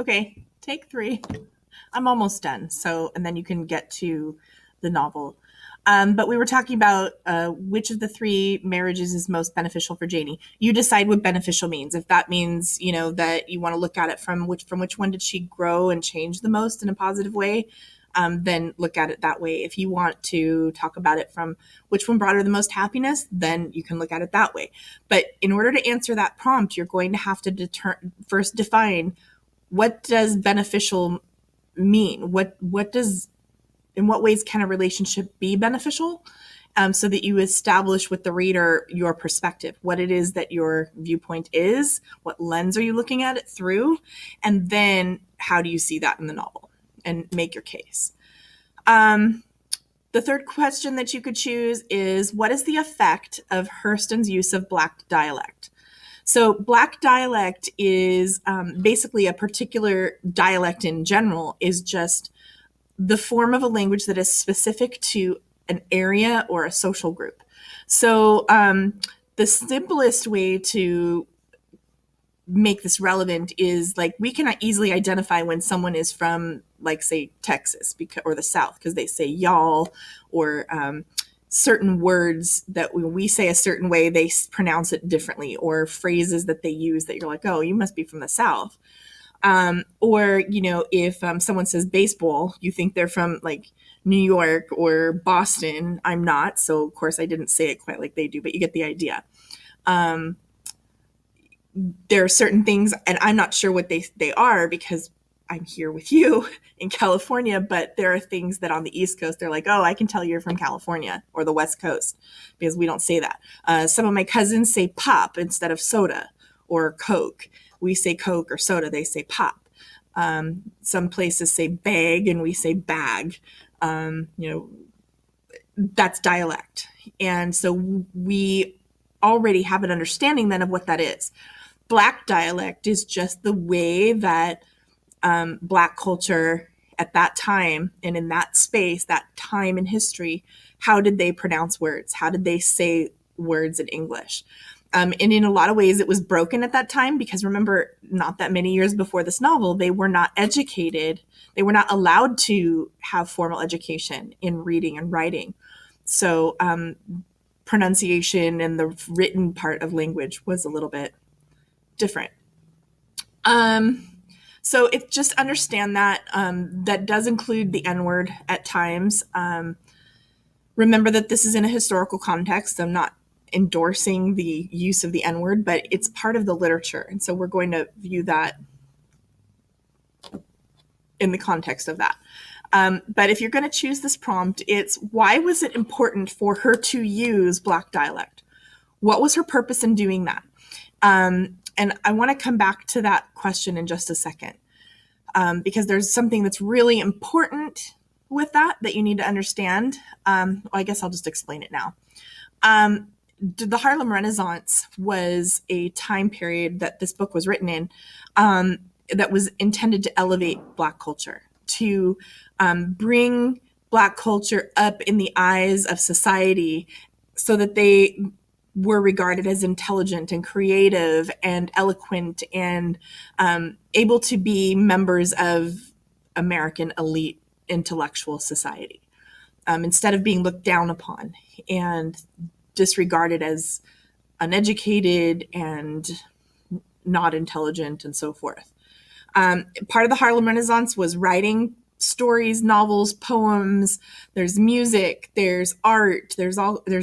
Okay, take three. I'm almost done. So, and then you can get to the novel. But we were talking about which of the three marriages is most beneficial for Janie. You decide what beneficial means. If that means, that you want to look at it from which one did she grow and change the most in a positive way, then look at it that way. If you want to talk about it from which one brought her the most happiness, then you can look at it that way. But in order to answer that prompt, you're going to have to first define what does beneficial mean. What does in what ways can a relationship be beneficial? So that you establish with the reader your perspective, what it is that your viewpoint is, what lens are you looking at it through, and then how do you see that in the novel and make your case. The third question that you could choose is, what is the effect of Hurston's use of Black dialect? So Black dialect is basically a particular dialect in general, is just the form of a language that is specific to an area or a social group. So the simplest way to make this relevant is, like, we can easily identify when someone is from, like, say, Texas or the South, because they say y'all, or certain words that when we say a certain way, they pronounce it differently, or phrases that they use that you're like, oh, you must be from the South. Or, if someone says baseball, you think they're from, like, New York or Boston. I'm not, so of course I didn't say it quite like they do, but you get the idea. There are certain things, and I'm not sure what they are because I'm here with you in California, but there are things that on the East Coast, they're like, oh, I can tell you're from California or the West Coast, because we don't say that. Some of my cousins say pop instead of soda or Coke. We say Coke or soda, they say pop. Some places say bag and we say bag. That's dialect. And so we already have an understanding then of what that is. Black dialect is just the way that Black culture at that time and in that space, that time in history, how did they pronounce words? How did they say words in English? And in a lot of ways, it was broken at that time because, remember, not that many years before this novel, they were not educated. They were not allowed to have formal education in reading and writing. So pronunciation and the written part of language was a little bit different. So it's just understand that that does include the N-word at times. Remember that this is in a historical context. I'm not endorsing the use of the N-word, but it's part of the literature. And so we're going to view that in the context of that. But if you're going to choose this prompt, it's, why was it important for her to use Black dialect? What was her purpose in doing that? And I want to come back to that question in just a second, because there's something that's really important with that you need to understand. Well, I guess I'll just explain it now. The Harlem Renaissance was a time period that this book was written in, that was intended to elevate Black culture, to bring Black culture up in the eyes of society so that they were regarded as intelligent and creative and eloquent and able to be members of American elite intellectual society, instead of being looked down upon and disregarded as uneducated and not intelligent and so forth. Part of the Harlem Renaissance was writing stories, novels, poems. There's music, there's art, there's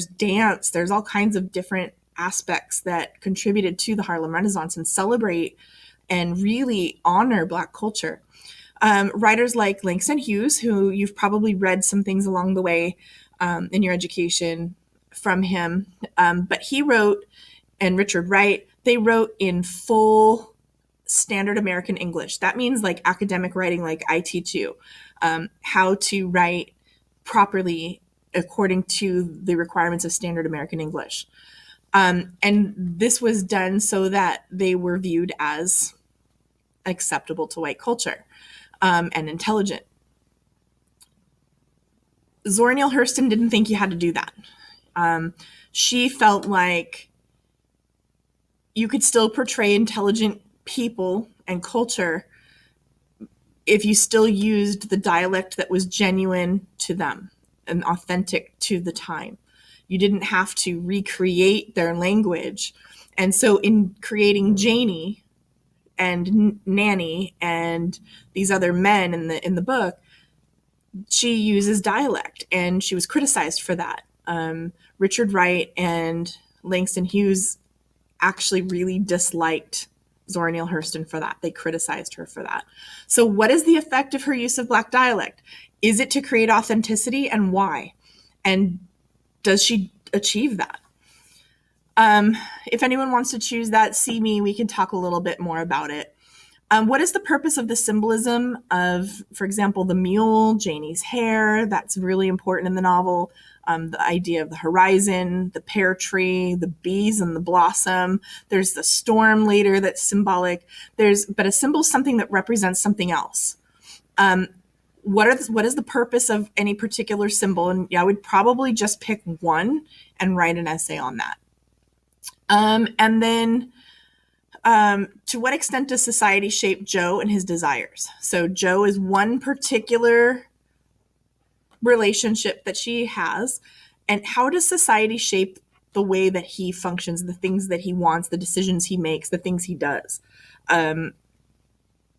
dance, there's all kinds of different aspects that contributed to the Harlem Renaissance and celebrate and really honor Black culture. Writers like Langston Hughes, who you've probably read some things along the way in your education from him, but he wrote, and Richard Wright, they wrote in full standard American English. That means like academic writing, like I teach you, how to write properly according to the requirements of standard American English. And this was done so that they were viewed as acceptable to white culture and intelligent. Zora Neale Hurston didn't think you had to do that. She felt like you could still portray intelligent people and culture if you still used the dialect that was genuine to them and authentic to the time. You didn't have to recreate their language. And so in creating Janie and Nanny and these other men in the book, she uses dialect, and she was criticized for that. Richard Wright and Langston Hughes actually really disliked Zora Neale Hurston for that. They criticized her for that. So what is the effect of her use of Black dialect? Is it to create authenticity, and why? And does she achieve that? If anyone wants to choose that, see me. We can talk a little bit more about it. What is the purpose of the symbolism of, for example, the mule, Janie's hair? That's really important in the novel. The idea of the horizon, the pear tree, the bees and the blossom. There's the storm later that's symbolic. But a symbol is something that represents something else. What is the purpose of any particular symbol? And I would probably just pick one and write an essay on that. And then to what extent does society shape Joe and his desires? So Joe is one particular relationship that she has, and how does society shape the way that he functions, the things that he wants, the decisions he makes, the things he does?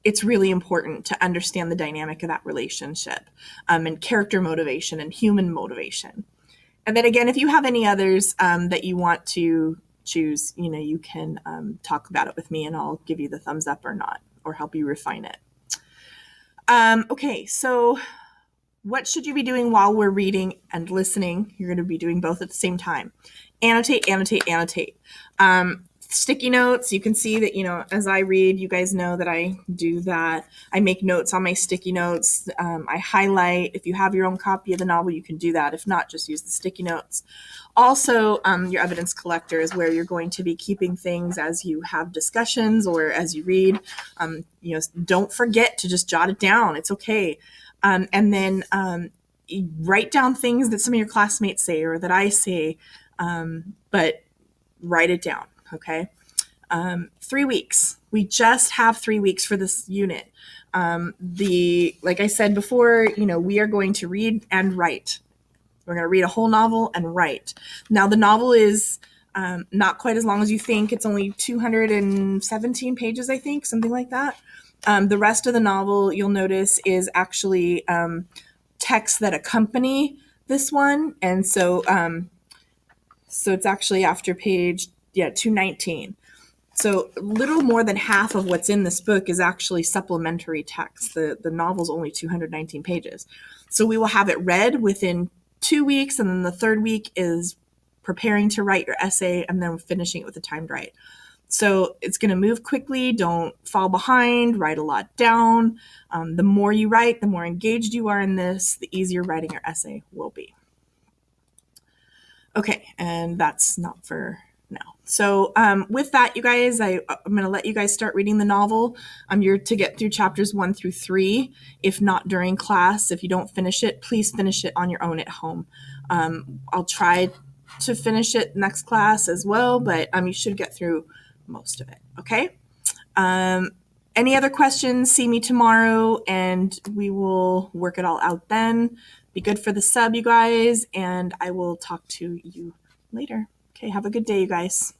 It's really important to understand the dynamic of that relationship, and character motivation and human motivation. And then again, if you have any others that you want to choose, you can talk about it with me, and I'll give you the thumbs up or not, or help you refine it. Okay, so what should you be doing while we're reading and listening? You're going to be doing both at the same time. Annotate, annotate, annotate. Sticky notes, you can see that, as I read, you guys know that I do that. I make notes on my sticky notes. I highlight. If you have your own copy of the novel, you can do that. If not, just use the sticky notes. Also, your evidence collector is where you're going to be keeping things as you have discussions or as you read. Don't forget to just jot it down. It's okay. And then write down things that some of your classmates say or that I say, but write it down. Okay. 3 weeks. We just have 3 weeks for this unit. Like I said before, we are going to read and write. We're going to read a whole novel and write. Now, the novel is not quite as long as you think. It's only 217 pages, I think, something like that. The rest of the novel, you'll notice, is actually texts that accompany this one. And so it's actually after page 219. So a little more than half of what's in this book is actually supplementary text. The novel's only 219 pages. So we will have it read within 2 weeks, and then the third week is preparing to write your essay and then finishing it with a timed write. So it's going to move quickly. Don't fall behind. Write a lot down. The more you write, the more engaged you are in this, the easier writing your essay will be. Okay, and that's not for now. So with that, you guys, I'm going to let you guys start reading the novel. You're to get through chapters 1 through 3. If not during class, if you don't finish it, please finish it on your own at home. I'll try to finish it next class as well, but you should get through most of it. Okay. Any other questions? See me tomorrow, and we will work it all out then. Be good for the sub, you guys, and I will talk to you later. Okay, have a good day, you guys.